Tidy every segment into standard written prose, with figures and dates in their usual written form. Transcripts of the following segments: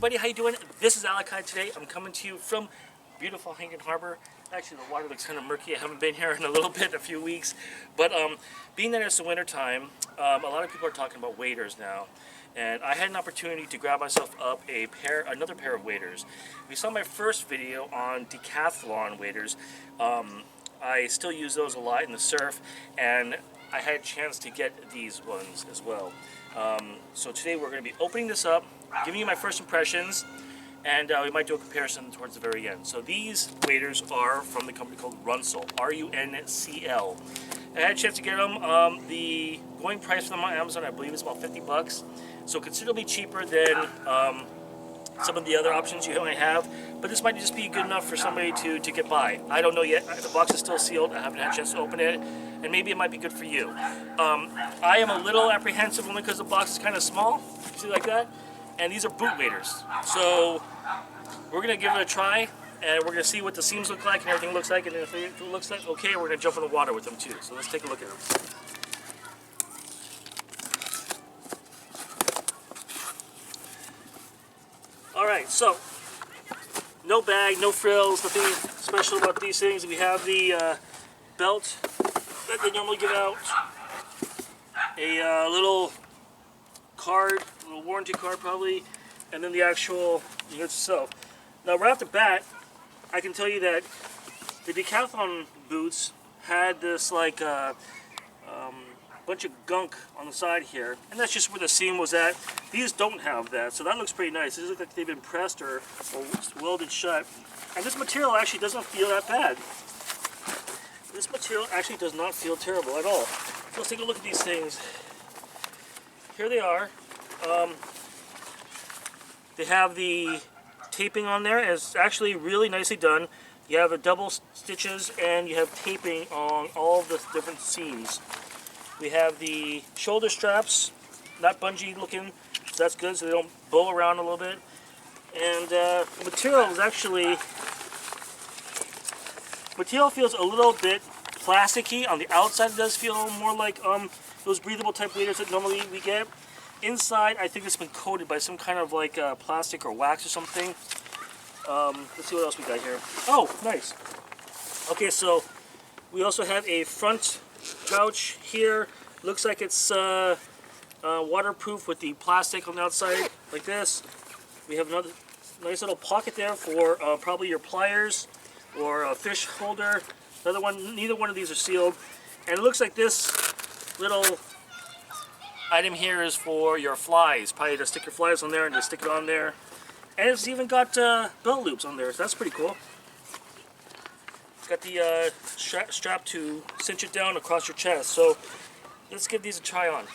everybody, how you doing? This is Alakai today. I'm coming to you from beautiful Hagen Harbor. Actually, the water looks kind of murky. I haven't been here in a little bit, a few weeks. But being that it's the winter time, a lot of people are talking about waders now. And I had an opportunity to grab myself up another pair of waders. If you saw my first video on decathlon waders, I still use those a lot in the surf, and I had a chance to get these ones as well. So today we're going to be opening this up, giving you my first impressions, and we might do a comparison towards the very end. So these waders are from the company called Runcl, R-U-N-C-L. I had a chance to get them. The going price for them on Amazon, I believe, is about 50 bucks. So considerably cheaper than some of the other options you might have. But this might just be good enough for somebody to get by. I don't know yet. The box is still sealed. I haven't had a chance to open it. And maybe it might be good for you. I am a little apprehensive only because the box is kind of small. See, like that? And these are boot waders. So we're going to give it a try. And we're going to see what the seams look like and everything looks like. And if it looks like okay, we're going to jump in the water with them too. So let's take a look at them. Alright, so no bag, no frills, nothing special about these things. We have the belt that they normally give out, a little card, a little warranty card probably, and then the actual unit itself. Now right off the bat, I can tell you that the decathlon boots had this like bunch of gunk on the side here, and that's just where the seam was at. These don't have that, so that looks pretty nice. These look like they've been pressed or welded shut, and this material actually doesn't feel that bad. This material actually does not feel terrible at all. So let's take a look at these things. Here they are. They have the taping on there, and it's actually really nicely done. You have the double stitches, and you have taping on all of the different seams. We have the shoulder straps, not bungee looking, so that's good, so they don't bow around a little bit. And the material is actually, material feels a little bit plasticky. On the outside it does feel more like those breathable type waders that normally we get. Inside I think it's been coated by some kind of like plastic or wax or something. Let's see what else we got here. Oh, nice. Okay, so we also have a front pouch here. Looks like it's waterproof with the plastic on the outside, like this. We have another nice little pocket there for probably your pliers or a fish holder. Another one. Neither one of these are sealed, and it looks like this little item here is for your flies. Probably to stick your flies on there and just stick it on there. And it's even got belt loops on there, so that's pretty cool. It's got the strap to cinch it down across your chest. So let's give these a try on.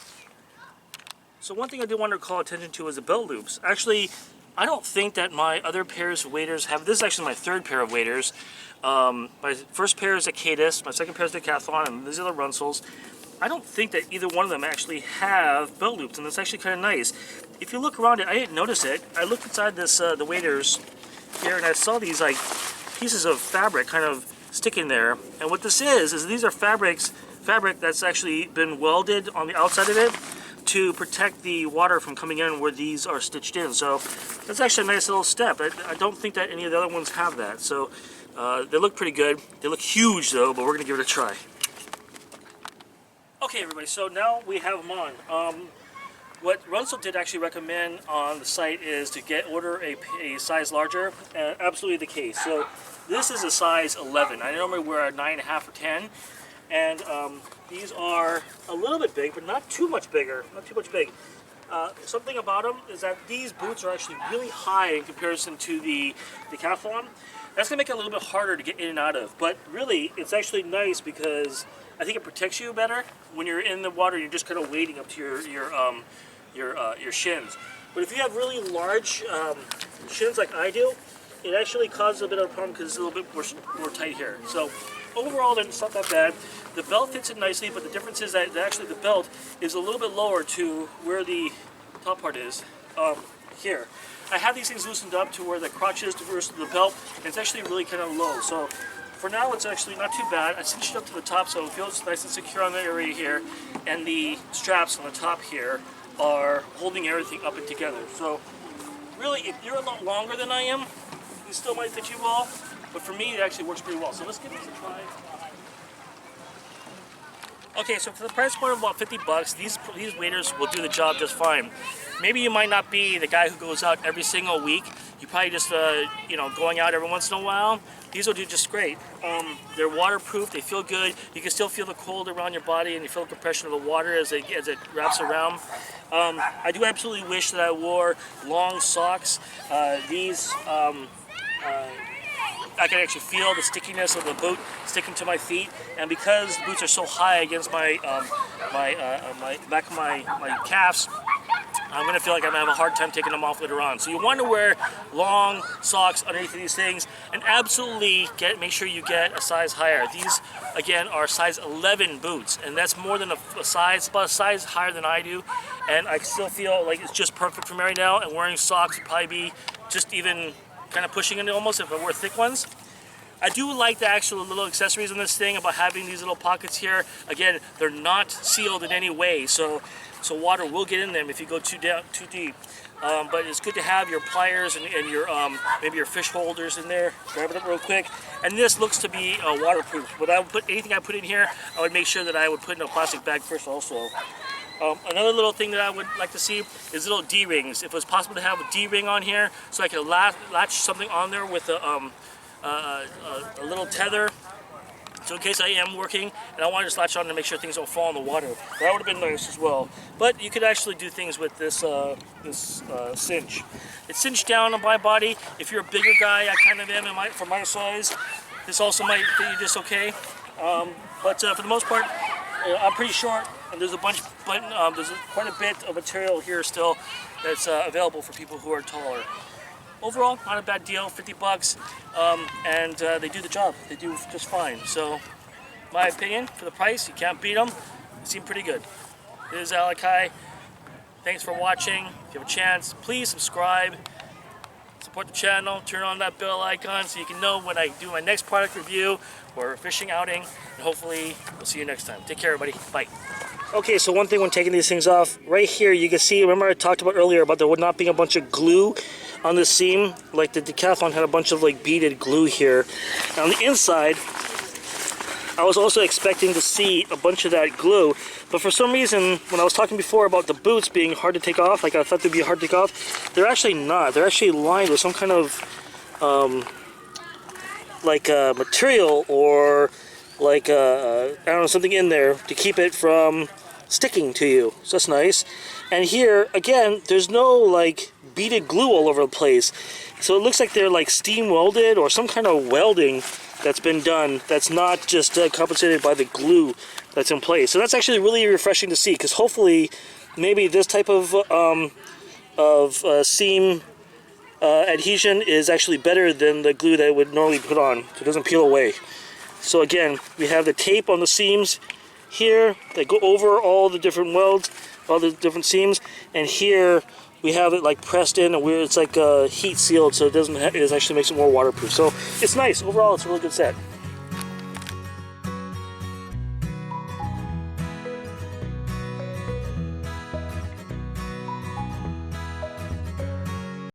So one thing I did want to call attention to is the belt loops. Actually, I don't think that my other pairs of waders have. This is actually my third pair of waders. My first pair is Cadis, my second pair is Decathlon, and these are the Runcls. I don't think that either one of them actually have belt loops, and that's actually kind of nice. If you look around it, I didn't notice it. I looked inside this the waders here, and I saw these like pieces of fabric kind of sticking there. And what this is these are fabric that's actually been welded on the outside of it to protect the water from coming in where these are stitched in. So that's actually a nice little step. I don't think that any of the other ones have that. So they look pretty good. They look huge though, but we're gonna give it a try. Okay everybody, so now we have them on. What Runcl did actually recommend on the site is to order a size larger, and absolutely the case. So this is a size 11. I normally wear a 9.5 or 10, and these are a little bit big, but not too much bigger, not too much big. Something about them is that these boots are actually really high in comparison to the Decathlon. That's going to make it a little bit harder to get in and out of, but really it's actually nice because I think it protects you better when you're in the water. You're just kind of wading up to your shins. But if you have really large shins like I do, it actually causes a bit of a problem because it's a little bit more tight here. So overall, it's not that bad. The belt fits it nicely, but the difference is that actually the belt is a little bit lower to where the top part is here. I have these things loosened up to where the crotch is versus the belt, and it's actually really kind of low. So for now, it's actually not too bad. I cinched it up to the top so it feels nice and secure on the area here, and the straps on the top here are holding everything up and together. So really, if you're a lot longer than I am, it still might fit you well. But for me, it actually works pretty well. So let's give this a try. Okay, so for the price point of about 50 bucks, these waders will do the job just fine. Maybe you might not be the guy who goes out every single week. You probably just, you know, going out every once in a while. These will do just great. They're waterproof, they feel good. You can still feel the cold around your body and you feel the compression of the water as it wraps around. I do absolutely wish that I wore long socks. I can actually feel the stickiness of the boot sticking to my feet, and because the boots are so high against my back of my calves, I'm gonna feel like I'm gonna have a hard time taking them off later on. So you want to wear long socks underneath of these things, and absolutely make sure you get a size higher. These again are size 11 boots, and that's more than a size, about a size higher than I do, and I still feel like it's just perfect for me right now. And wearing socks would probably be just even kind of pushing it almost if I wear thick ones. I do like the actual little accessories on this thing about having these little pockets here. Again, they're not sealed in any way, so water will get in them if you go too deep. But it's good to have your pliers and your maybe your fish holders in there. Grab it up real quick. And this looks to be waterproof. But I would put anything I put in here, I would make sure that I would put in a plastic bag first also. Another little thing that I would like to see is little D-rings. If it was possible to have a D-ring on here, so I could latch something on there with a little tether. So in case I am working and I want to just latch on to make sure things don't fall in the water. That would have been nice as well. But you could actually do things with this cinch. It's cinched down on my body. If you're a bigger guy, I kind of am for my size. This also might fit you just okay. But for the most part, I'm pretty short. And there's quite a bit of material here still that's available for people who are taller. Overall, not a bad deal, 50 bucks, and they do the job. They do just fine. So, my opinion, for the price, you can't beat them. They seem pretty good. This is Alakai. Thanks for watching. If you have a chance, please subscribe. Support the channel, turn on that bell icon so you can know when I do my next product review or fishing outing. And hopefully, we'll see you next time. Take care, everybody. Bye. Okay, so one thing when taking these things off, right here you can see, remember I talked about earlier about there not being a bunch of glue on the seam? Like the Decathlon had a bunch of like beaded glue here. And on the inside, I was also expecting to see a bunch of that glue, but for some reason, when I was talking before about the boots being hard to take off, like I thought they'd be hard to take off, they're actually not. They're actually lined with some kind of material or like I don't know, something in there to keep it from sticking to you. So that's nice. And here again, there's no like beaded glue all over the place, so it looks like they're like steam welded or some kind of welding that's been done that's not just compensated by the glue that's in place. So that's actually really refreshing to see, because hopefully maybe this type of seam adhesion is actually better than the glue that it would normally put on, so it doesn't peel away. So again, we have the tape on the seams here that go over all the different welds, all the different seams, and here we have it like pressed in and it's like heat sealed, so it actually makes it more waterproof. So it's nice. Overall, it's a really good set.